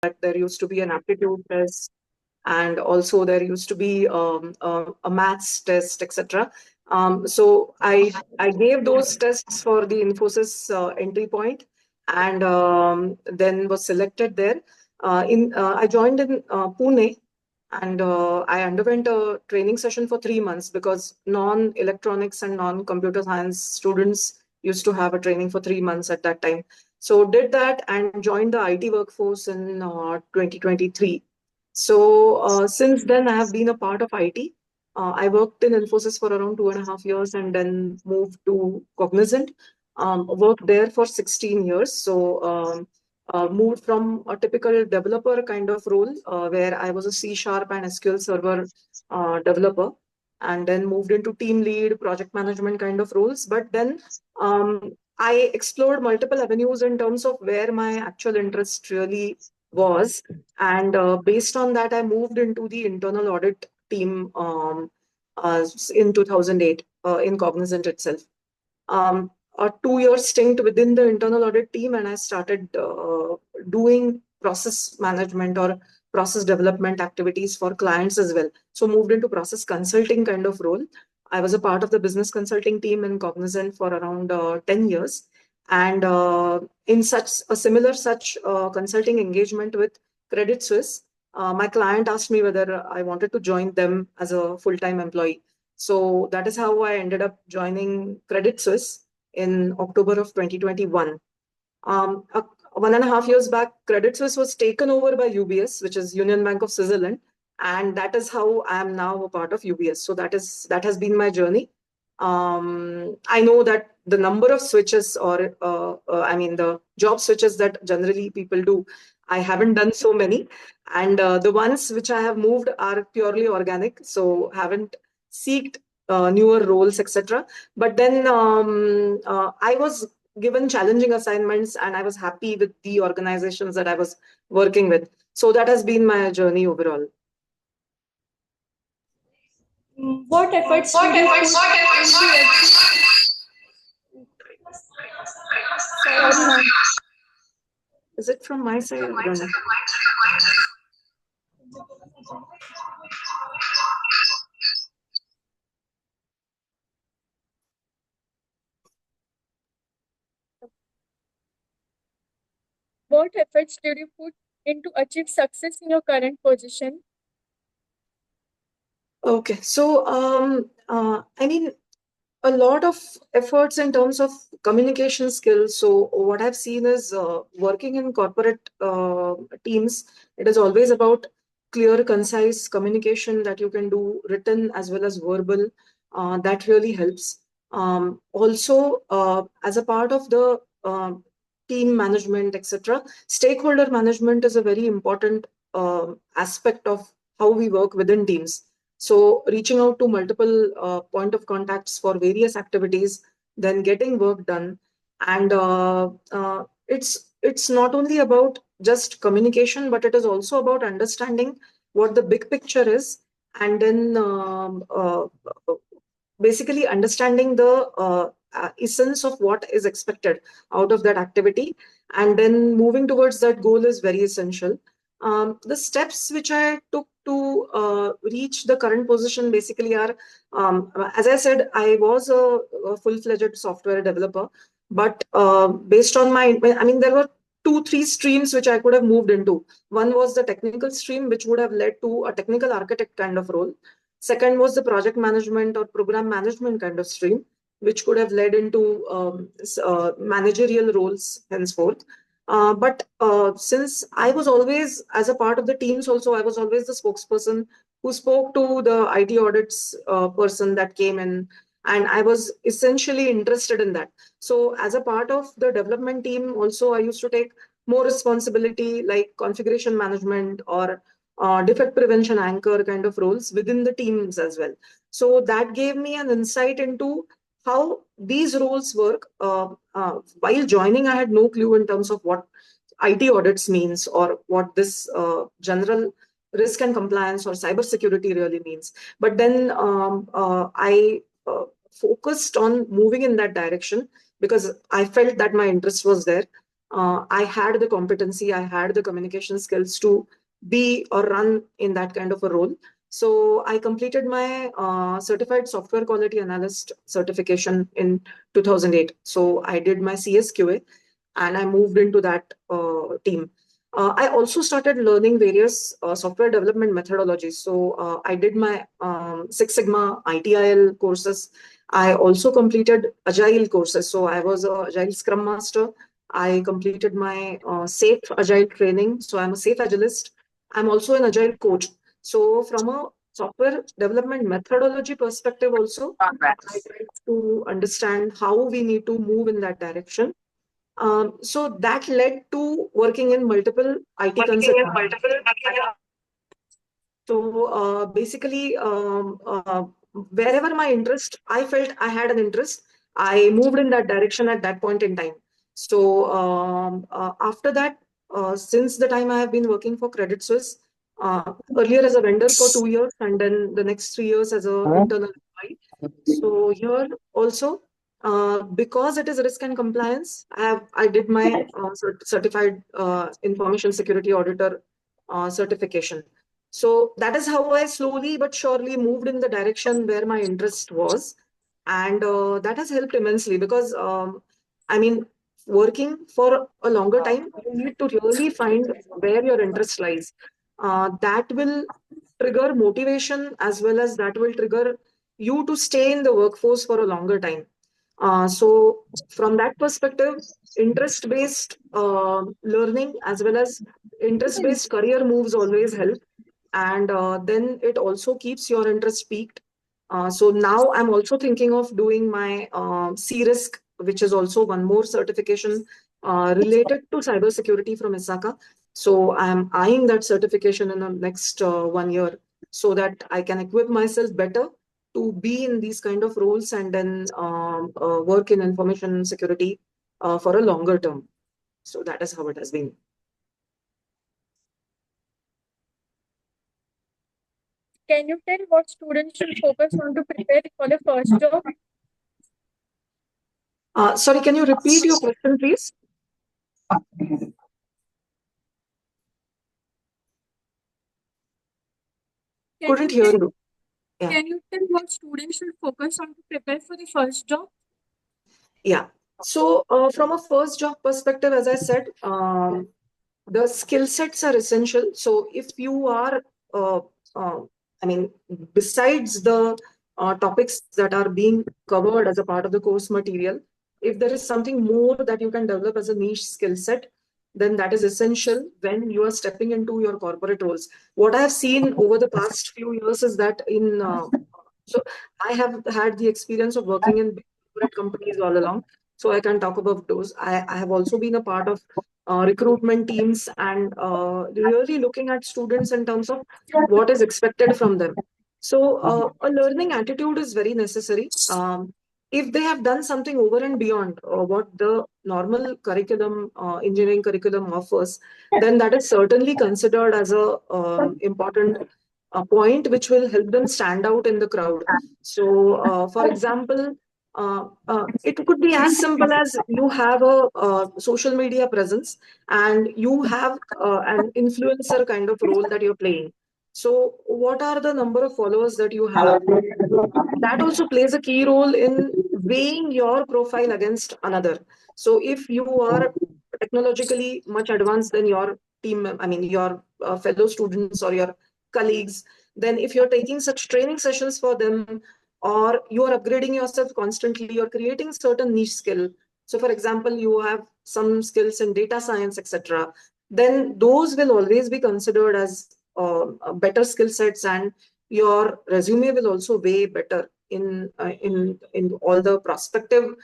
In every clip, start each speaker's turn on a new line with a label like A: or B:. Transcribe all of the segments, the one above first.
A: there used to be an aptitude test, and also there used to be a maths test, etc. So I gave those tests for the Infosys entry point, and then was selected there. I joined in Pune, and I underwent a training session for 3 months because non-electronics and non-computer science students used to have a training for 3 months at that time. So did that and joined the IT workforce in 2023. So since then, I have been a part of IT. I worked in Infosys for around 2.5 years and then moved to Cognizant. Worked there for 16 years. So moved from a typical developer kind of role where I was a C Sharp and SQL Server developer, and then moved into team lead, project management kind of roles. But then I explored multiple avenues in terms of where my actual interest really was. And based on that, I moved into the internal audit team in 2008 in Cognizant itself. A 2 year stint within the internal audit team, and I started doing process management or process development activities for clients as well. So moved into process consulting kind of role. I was a part of the business consulting team in Cognizant for around 10 years. And in such a similar such consulting engagement with Credit Suisse, my client asked me whether I wanted to join them as a full-time employee. So that is how I ended up joining Credit Suisse in October of 2021. 1.5 years back, Credit Suisse was taken over by UBS, which is Union Bank of Switzerland, and that is how I am now a part of UBS. So that has been my journey. I know that the number of switches, or I mean the job switches that generally people do, I haven't done so many, and the ones which I have moved are purely organic, so haven't seeked newer roles, etc. But then I was given challenging assignments, and I was happy with the organizations that I was working with. So that has been my journey overall.
B: What efforts did you put
A: Sorry, is it from my side? I don't know.
B: What efforts did you put into achieve success in your current position?
A: Okay, so I mean, a lot of efforts in terms of communication skills. So what I've seen is working in corporate teams, it is always about clear, concise communication that you can do written as well as verbal. That really helps. Also, as a part of the team management, etc., stakeholder management is a very important aspect of how we work within teams. So reaching out to multiple point of contacts for various activities, then getting work done, and it's not only about just communication, but it is also about understanding what the big picture is, and then basically understanding the essence of what is expected out of that activity, and then moving towards that goal is very essential. The steps which I took to reach the current position basically are, as I said, I was a full-fledged software developer, but based on I mean, there were 2, 3 streams which I could have moved into. One was the technical stream, which would have led to a technical architect kind of role. Second was the project management or program management kind of stream, which could have led into managerial roles henceforth. But since I was always, as a part of the teams also, I was always the spokesperson who spoke to the IT audits person that came in, and I was essentially interested in that. So as a part of the development team also, I used to take more responsibility like configuration management or defect prevention anchor kind of roles within the teams as well. So that gave me an insight into how these roles work. While joining, I had no clue in terms of what IT audits means or what this general risk and compliance or cybersecurity really means. But then I focused on moving in that direction because I felt that my interest was there. I had the competency, I had the communication skills to be or run in that kind of a role. So I completed my certified software quality analyst certification in 2008. So I did my CSQA and I moved into that team. I also started learning various software development methodologies. So I did my Six Sigma ITIL courses. I also completed Agile courses. So I was a Agile Scrum Master. I completed my Safe Agile training. So I'm a Safe Agilist. I'm also an Agile coach. So from a software development methodology perspective also, I tried to understand how we need to move in that direction. So that led to working in multiple IT consulting. So basically, wherever my interest, I felt I had an interest, I moved in that direction at that point in time. So after that, since the time I have been working for Credit Suisse, earlier as a vendor for 2 years, and then the next 3 years as an internal employee. So here also, because it is risk and compliance, I did my certified information security auditor certification. So that is how I slowly but surely moved in the direction where my interest was. And that has helped immensely because, I mean, working for a longer time, you need to really find where your interest lies. That will trigger motivation as well as that will trigger you to stay in the workforce for a longer time. So, from that perspective, interest based learning as well as interest based career moves always help, and then it also keeps your interest peaked. So now I'm also thinking of doing my C-Risk, which is also one more certification related to cybersecurity from ISACA. So I'm eyeing that certification in the next 1 year so that I can equip myself better to be in these kind of roles and then work in information security for a longer term. So that is how it has been.
B: Can you tell what students should focus on to prepare for the first job?
A: Sorry, can you repeat your question, please?
B: Can
A: Couldn't
B: you
A: hear
B: tell
A: you. Yeah.
B: can you tell what students should focus on to prepare for the first job?
A: Yeah. So, from a first job perspective, as I said, the skill sets are essential. So, if you are, uh, uh, I mean, besides the topics that are being covered as a part of the course material, if there is something more that you can develop as a niche skill set, then that is essential when you are stepping into your corporate roles. What I have seen over the past few years is that so I have had the experience of working in big corporate companies all along. So I can talk about those. I have also been a part of recruitment teams and really looking at students in terms of what is expected from them. So a learning attitude is very necessary. If they have done something over and beyond what the normal curriculum, engineering curriculum offers, then that is certainly considered as a important point which will help them stand out in the crowd. So, for example, it could be as simple as you have a social media presence and you have an influencer kind of role that you're playing. So, what are the number of followers that you have? That also plays a key role in weighing your profile against another. So if you are technologically much advanced than your team, I mean, your fellow students or your colleagues, then if you're taking such training sessions for them or you are upgrading yourself constantly, you're creating certain niche skill. So for example, you have some skills in data science, etc. Then those will always be considered as better skill sets, and your resume will also weigh better in all the prospective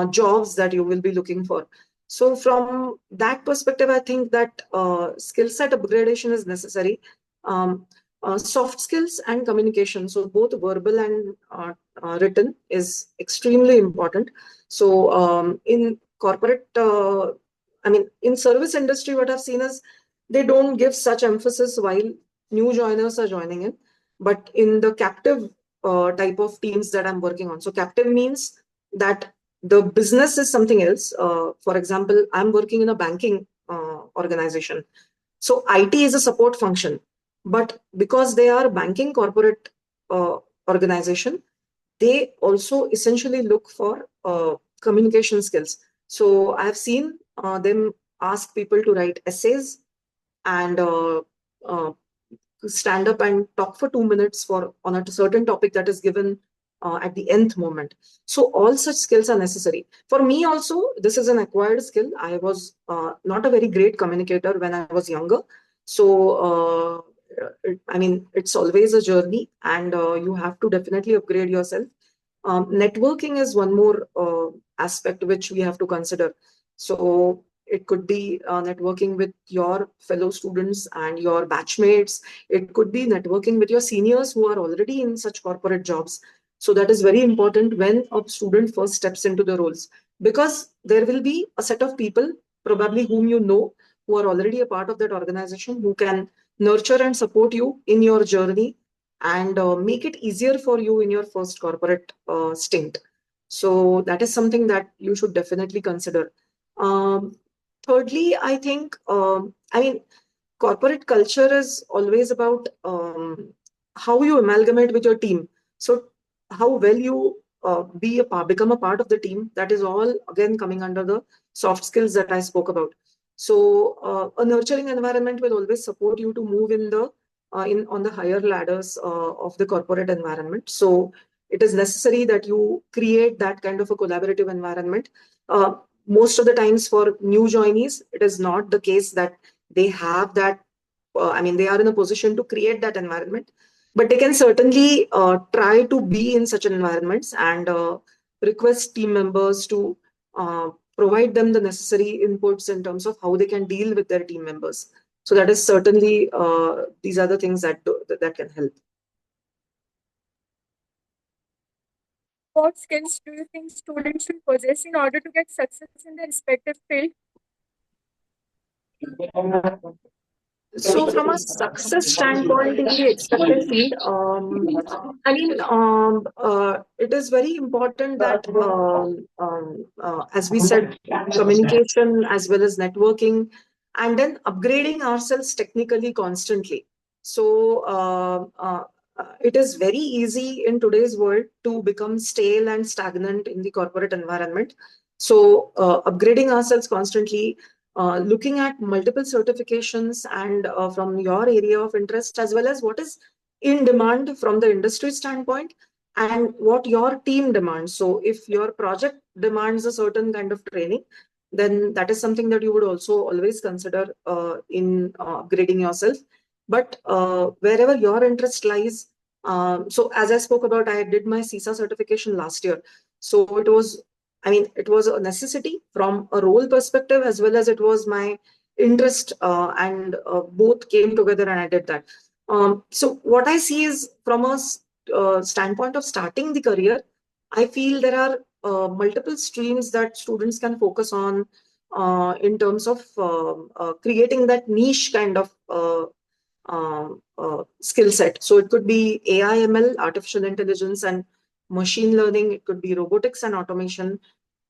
A: jobs that you will be looking for. So from that perspective, I think that skill set upgradation is necessary. Um, Soft skills and communication, so both verbal and written, is extremely important. So in corporate, I mean, in service industry, what I've seen is they don't give such emphasis while new joiners are joining in, but in the captive type of teams that I'm working on. So captive means that the business is something else. For example, I'm working in a banking organization. So IT is a support function, but because they are banking corporate organization, they also essentially look for communication skills. So I've seen them ask people to write essays and uh, stand up and talk for 2 minutes for on a certain topic that is given at the nth moment. So all such skills are necessary. For me also, this is an acquired skill. I was not a very great communicator when I was younger. So I mean, it's always a journey, and you have to definitely upgrade yourself. Networking is one more aspect which we have to consider. So it could be networking with your fellow students and your batchmates. It could be networking with your seniors who are already in such corporate jobs. So that is very important when a student first steps into the roles, because there will be a set of people probably whom you know, who are already a part of that organization, who can nurture and support you in your journey and make it easier for you in your first corporate stint. So that is something that you should definitely consider. Um, Thirdly, I think, I mean, corporate culture is always about how you amalgamate with your team. So how well you become a part of the team. That is all again coming under the soft skills that I spoke about. So a nurturing environment will always support you to move in the in on the higher ladders of the corporate environment. So it is necessary that you create that kind of a collaborative environment. Most of the times for new joinees, it is not the case that they have that. I mean, they are in a position to create that environment, but they can certainly try to be in such environments and request team members to uh, provide them the necessary inputs in terms of how they can deal with their team members. So that is certainly these are the things that can help.
B: What skills do you think students should possess in order to get success in their respective field?
A: So, from a success standpoint in the expected field, I mean, it is very important that, as we said, communication as well as networking, and then upgrading ourselves technically constantly. So, it is very easy in today's world to become stale and stagnant in the corporate environment. So, upgrading ourselves constantly, looking at multiple certifications and from your area of interest, as well as what is in demand from the industry standpoint and what your team demands. So if your project demands a certain kind of training, then that is something that you would also always consider in grading yourself. But wherever your interest lies, so as I spoke about, I did my CISA certification last year. So it was, I mean, it was a necessity from a role perspective as well as it was my interest, and both came together and I did that. So what I see is from a standpoint of starting the career, I feel there are multiple streams that students can focus on in terms of creating that niche kind of skill set. So it could be AI, ML, artificial intelligence, and machine learning. It could be robotics and automation.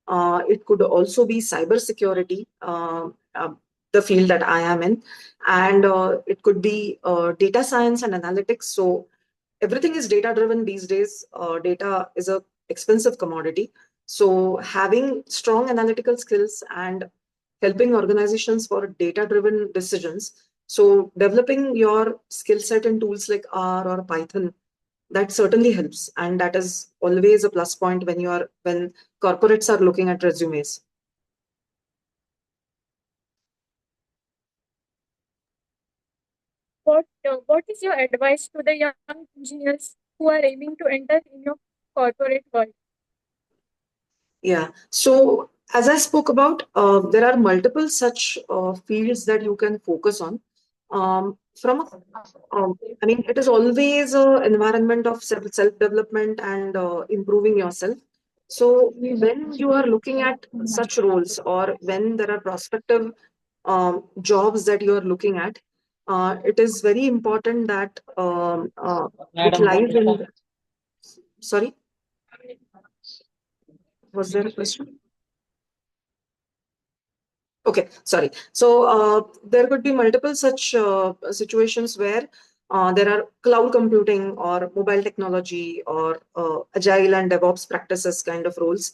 A: It could also be cybersecurity, the field that I am in, and it could be data science and analytics. So everything is data driven these days. Data is a expensive commodity. So having strong analytical skills and helping organizations for data driven decisions. So developing your skill set in tools like R or Python, that certainly helps, and that is always a plus point when corporates are looking at resumes.
B: What is your advice to the young engineers who are aiming to enter in your corporate world?
A: Yeah. So as I spoke about, there are multiple such fields that you can focus on. I mean, it is always an environment of self development and improving yourself. So when you are looking at such roles or when there are prospective jobs that you are looking at, it is very important that it lies in. Sorry. Was there a question? Okay, sorry. So there could be multiple such situations where there are cloud computing or mobile technology or agile and DevOps practices kind of roles.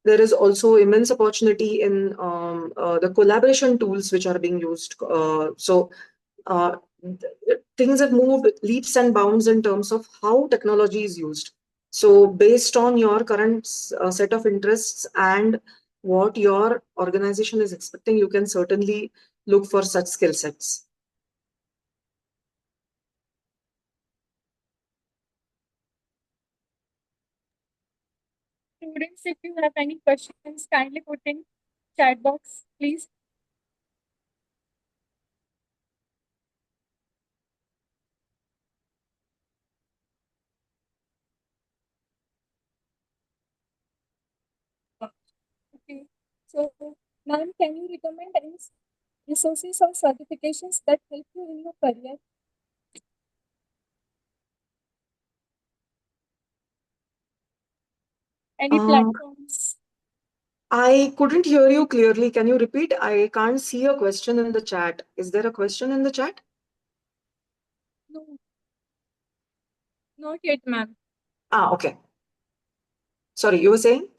A: There is also immense opportunity in the collaboration tools which are being used. Uh, Things have moved leaps and bounds in terms of how technology is used. So, based on your current set of interests and what your organization is expecting, you can certainly look for such skill sets.
B: Students, if you have any questions, kindly put in chat box, please. Okay. So, ma'am, can you recommend any resources or certifications that help you in your career? Any platforms?
A: I couldn't hear you clearly. Can you repeat? I can't see a question in the chat. Is there a question in the chat?
B: No, not yet, ma'am.
A: Okay. Sorry, you were saying?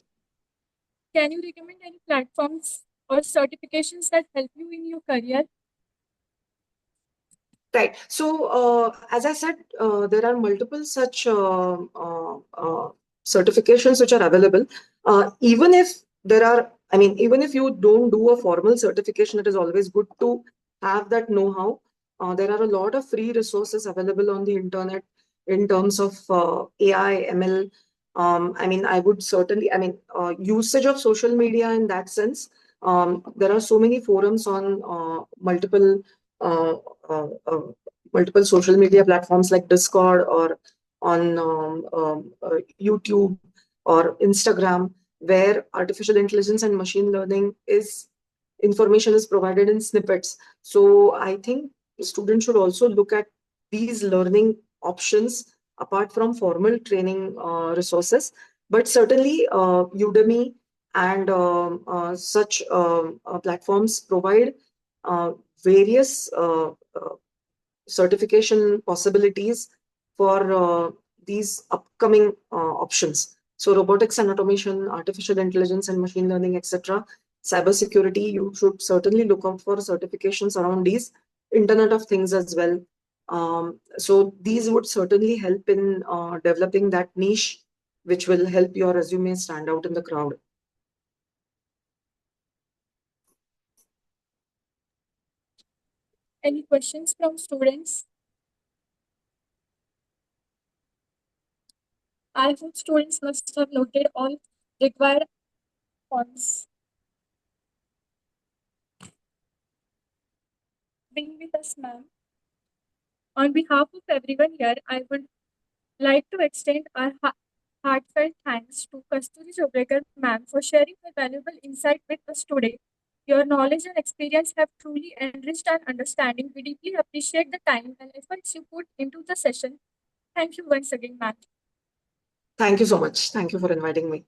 B: Can you recommend any platforms or certifications that help you in your career?
A: Right. So, as I said, there are multiple such certifications which are available. Even if there are, I mean, even if you don't do a formal certification, it is always good to have that know-how. There are a lot of free resources available on the internet in terms of AI, ML. I mean, I would certainly, I mean, usage of social media in that sense. There are so many forums on uh, uh, uh, multiple social media platforms like Discord or on YouTube or Instagram, where artificial intelligence and machine learning is information is provided in snippets. So I think students should also look at these learning options apart from formal training resources. But certainly, Udemy and such platforms provide uh, various certification possibilities for these upcoming options. So robotics and automation, artificial intelligence and machine learning, etc. Cybersecurity, you should certainly look out for certifications around these. Internet of Things as well. So these would certainly help in developing that niche, which will help your resume stand out in the crowd.
B: Any questions from students? I hope students must have noted all required points. Being with us, ma'am. On behalf of everyone here, I would like to extend our heartfelt thanks to Kasturi Bhide ma'am for sharing her valuable insight with us today. Your knowledge and experience have truly enriched our understanding. We deeply appreciate the time and efforts you put into the session. Thank you once again, ma'am.
A: Thank you so much. Thank you for inviting me.